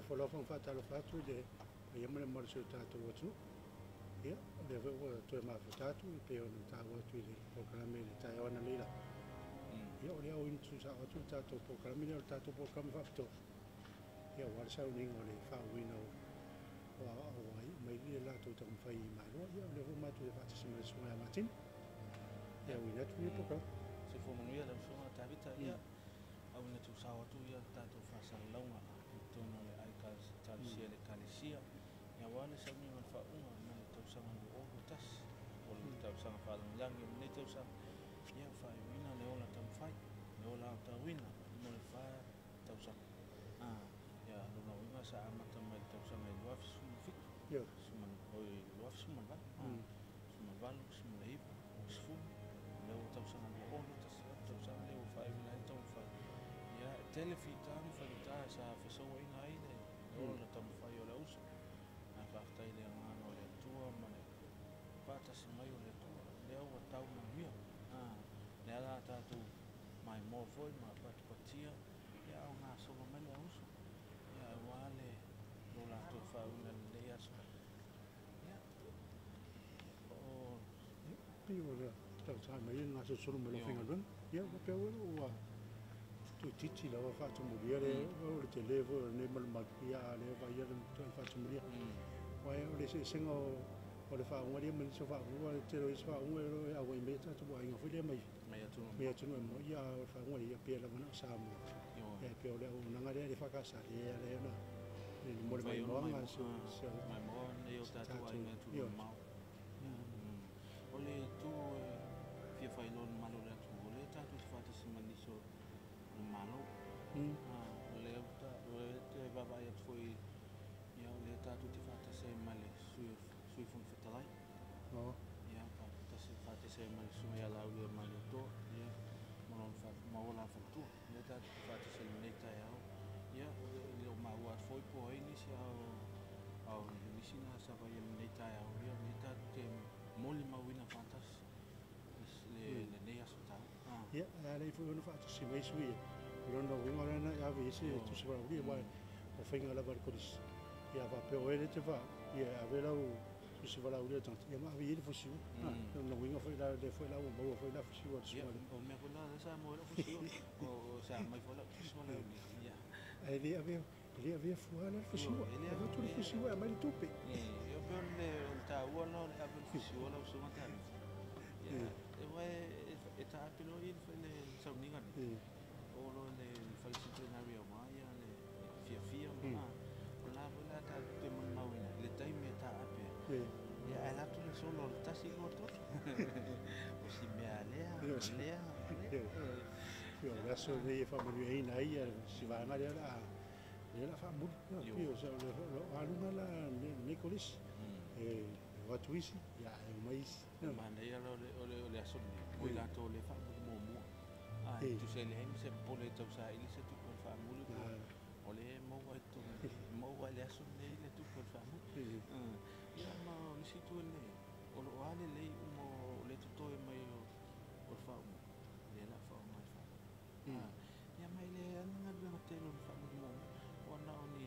follow from Fatalo Fatu, the Yemen Morso Tato Watu. Yeah, they were to a Mafutatu, pay on the Tawa to the Proclamation, the Taiwan Lila. Yeah, we are into Tato Proclamation, Tato Proclam Facto. Yeah, what's sounding on a far window. Maybe a lot of them fay my lord, yeah, never met with the participants when I'm Martin. Yeah, we let me program. So for Manuel, I'm sure Tabita, yeah. I want to saw to you that of us alone. Don't know the icons, Talsia, the Calicia. Yeah, one is something on Fauna, and to some of us, or to some father young native some. Yeah, 5 winner, no one at them fight, no one out the winner, no fire, thousand. Yeah, I don't know, we must have met some love fit. Yeah, some love some of that. Some value, some labor, was full. No thousand and all of us, thousand, 5 yeah, telefitani fanitasa fesoa ina ine ola tamfai ola uso na whaftai le ngano le tua mane patasi mai o le tua le aua tau manuia le ala tātou mai mōwhoi ma patipatia le au ngā songa mele a uso ia wale lo lātou whauna le aso Pio le tau tai mai ngā se suru me lo whinga run. Ia, pia ua tu titi la wa fatu mulia le o te levo ne mal makia le va ia le tu fatu mulia wa o le senga o le fa ngari me so fa wa te ro so wa a wa me ta tu wa inga file mai me atu no mo ia fa ngari ia pe la mana sa mo e pe o le o nanga le fa ka sa le na ni mo le mai mo nga so mai mo ne o ta tu wa inga tu ma o le tu fia fa ilo malo le tu o le ta tu fa ta simaniso malo le uta te baba ia foi ia le tatu te fata se male sui fun fetalai ia pa ta se fata se male sui ala u male to ia monon fa maola fa tu le tatu te fata se neta ia ia le ma wa foi po ini se au ni sina sa va ia neta ia neta te moli ma wina fantas le nea sota ia ale foi no fata se mai sui Rono winga rena ya visi tu se para uri mai o finga la barcoris ya va pe o ele te va ya avela o tu se para uri tanto ya ma vi ele fosse no winga foi lá de foi lá o boa foi lá fosse o ya o me acorda essa moeda fosse o sa mai foi lá fosse lá ya ele havia fuana fosse o ele havia tudo fosse o mais tupe eu perde tá o não havia fosse o não sou matando ya eu vai tá pelo ele foi le são ninguém olo le disciplinario maya le fia ma la ta te mo le tai me ta ape ya ala tu le solo ta si goto o si me alea yo la so de family ai nai si va ngari la la famu yo so lo aluna la Nicolis wa tuisi ya mais ma nei le aso mo la to le famu mo tu sei le se pole tau sa ili se tu por famulu ole mo wa le aso nei le tu por famulu ya ma ni si tu le o lo ale le mo le tu to mai por famu le la famu mai fa ya mai le anga le matelo famulu mo ona oni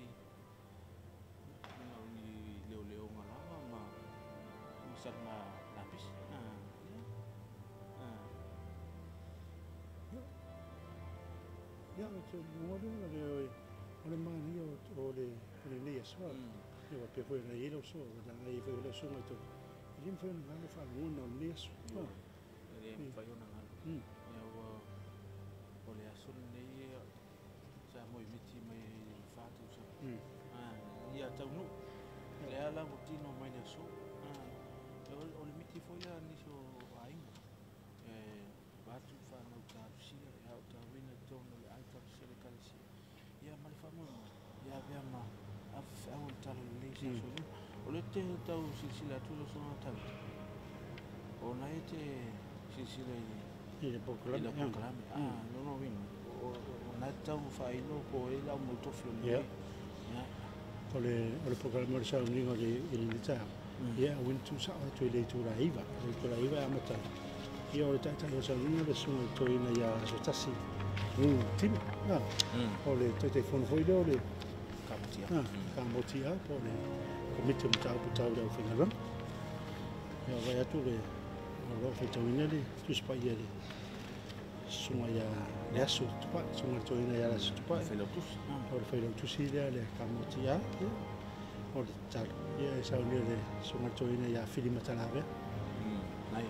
leo ngala ma misal na lapis ya to modo le mani o le ne so yo pe foi na ilo so da ai foi le so to ele foi na le fa no ne so ele foi na ya o le asul ne sa moi miti mai fatu so ia tau no le ala botino mai le so o le miti foi ya ni so ai batu fa no ta sia ya ta wina tono le ai ta sia le kalisi ya mal famo ya via ma au talo le so o le te tau sila tu lo so ta o na ete sila il proclame no vino o na tau fa ilo ko e la mo to flo ya o le programma le sa ningo le ta ya win tu sa to le tu la iva amata ia o tata o sa ninga le sunga toina ia so tasi tim o le te fono foi le kamutia. Kamutia po le komite mtau le fingalon. Ya vai atu le ro fe tawina le tu spa ia le sunga ya le asu tupa sunga tawina ya asu tupa. Felotus. O le felotus le kamutia. O le tal ia sa le sunga tawina ya filima talave. Nai.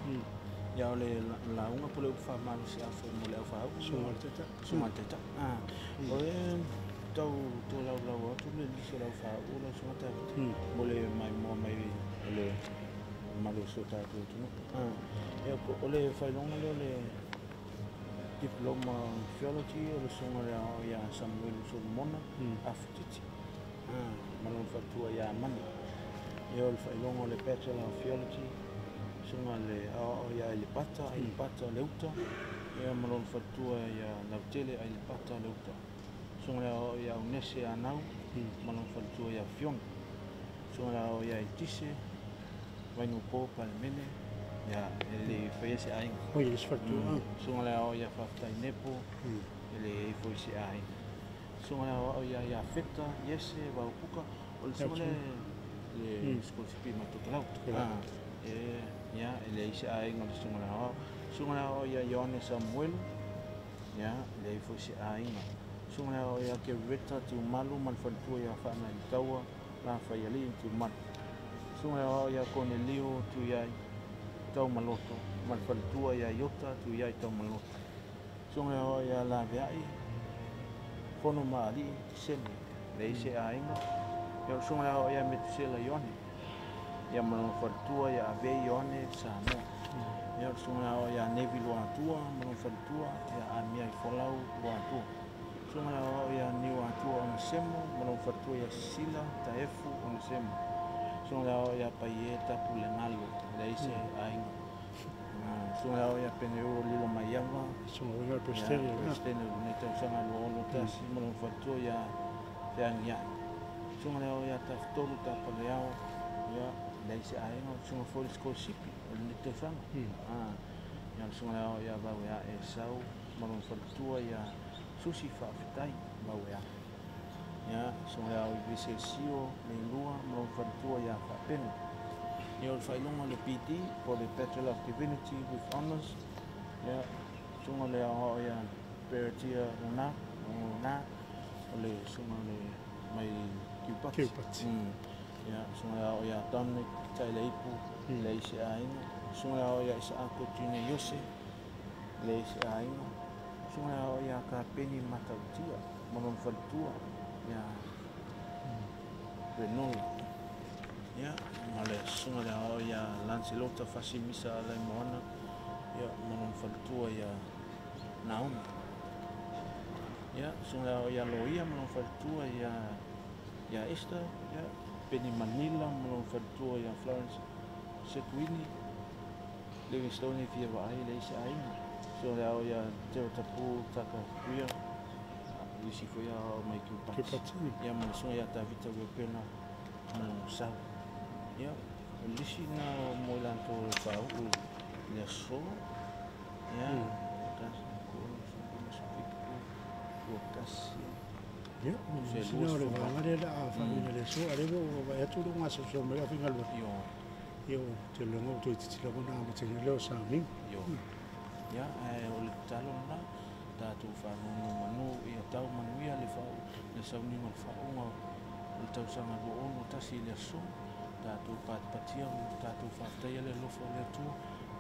Ya ole la unga pole ufa malu si afu mole ufa sunga teta ole tau to la tu le lisi la ufa ula sunga teta mole mai ole malu sota tu ya ole failonga le diploma theology ole sunga ya Samuel Solomona afutiti malu fatua ya mani ya ole failonga le bachelor of theology sunga le ya le pata leuta ya malon fatua ya lautele ai pata leuta sunga ya unese anau malon fatua ya fion sunga ya tise vai no po palmene ya ele fez ai oi es fatua sunga ya fafta nepo ele foi ai sunga ya feta yese va uka o sunga le scolsipi matutlau ya ele isi ai ngol sunga ya Yohanes Samuel ya le fo si ai sunga ya ke veta tu malu man fantu ya fa na tawa la fa yali tu man sunga ya Cornelio tu ya tau maloto man fantu ya Yota tu ya tau maloto sunga ya la vai kono mali sen le isi ai ya sunga ya metusela Yohanes ya malong fatua ya ave yone sana ya sunga ya nevi luatua malong fatua ya amia folau luatua sunga ya ni luatua on semo malong fatua ya sila taefu on semo sunga ya paieta pulengalo leise ai sunga ya peneu lilo mayanga sunga ya prestene neta sanga lo tasi malong fatua ya ya sunga ya taftolu tapaleao ya leise ai no sunga for scholarship le te fanga ya sunga ya ba ya sau malon fatua ya susi fa fitai ba ya sunga ya visesio le lua malon fatua ya fa pen ya fa longa le PT for the Bachelor of Divinity with honors ya sunga le ya peritia una le sunga le mai kipat ya sunga ya tamne tai leipu leise ainga sunga ya isa aku tine yose leise ainga sunga ya ka peni matautia manon fatua ya renol ya male sunga ya Lancelota fasimisa la mona ya manon fatua ya naum ya sunga ya loia manon fatua ya Esther ya Penny Manila malong fatua ya Florence Sequini Livingstone via vai leise ai so ya teo tapu taka kuia isi foi ya mai kipat ya maso ya Davita Wepena no sa ya lisi na molanto pau le so ya tas ko kasi ya sino le vangare la famiglia le so arrivo vai tu non aso so me la fingal yo te lo ngo tu ti lo na mo te lo sa mi yo ya o le talo na ta tu fa no manu ia tau manu ia le fa le sa ni mal fa o le tau sa ma bo o ta si le so ta tu patia ta tu fa ta ia le lo fo le tu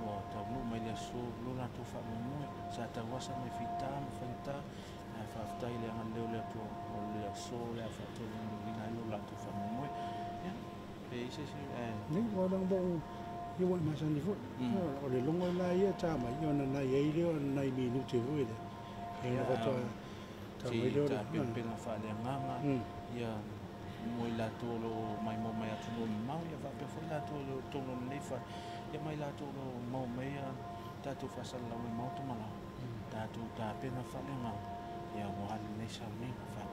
o ta no mai le so lo na tu fa mo sa ta wasa me fita fa ile ang le tu o le so le fa tu ni na lo la tu fa mo ya pe se ni o dang bo ni wa ma san di fu o le longo la ia ta ma yo na ye ile o na mi nu te fu ile e na fa ta mai lo ta pe na fa le nganga ya mo la tu lo mai mo mai atu no ma ya va pe fa la tu lo to no ne fa ya mai la tu lo mo mai ta tu fa sal la mo to mala ta tu ta pe na fa le nganga ya mo hal ne sa mi fa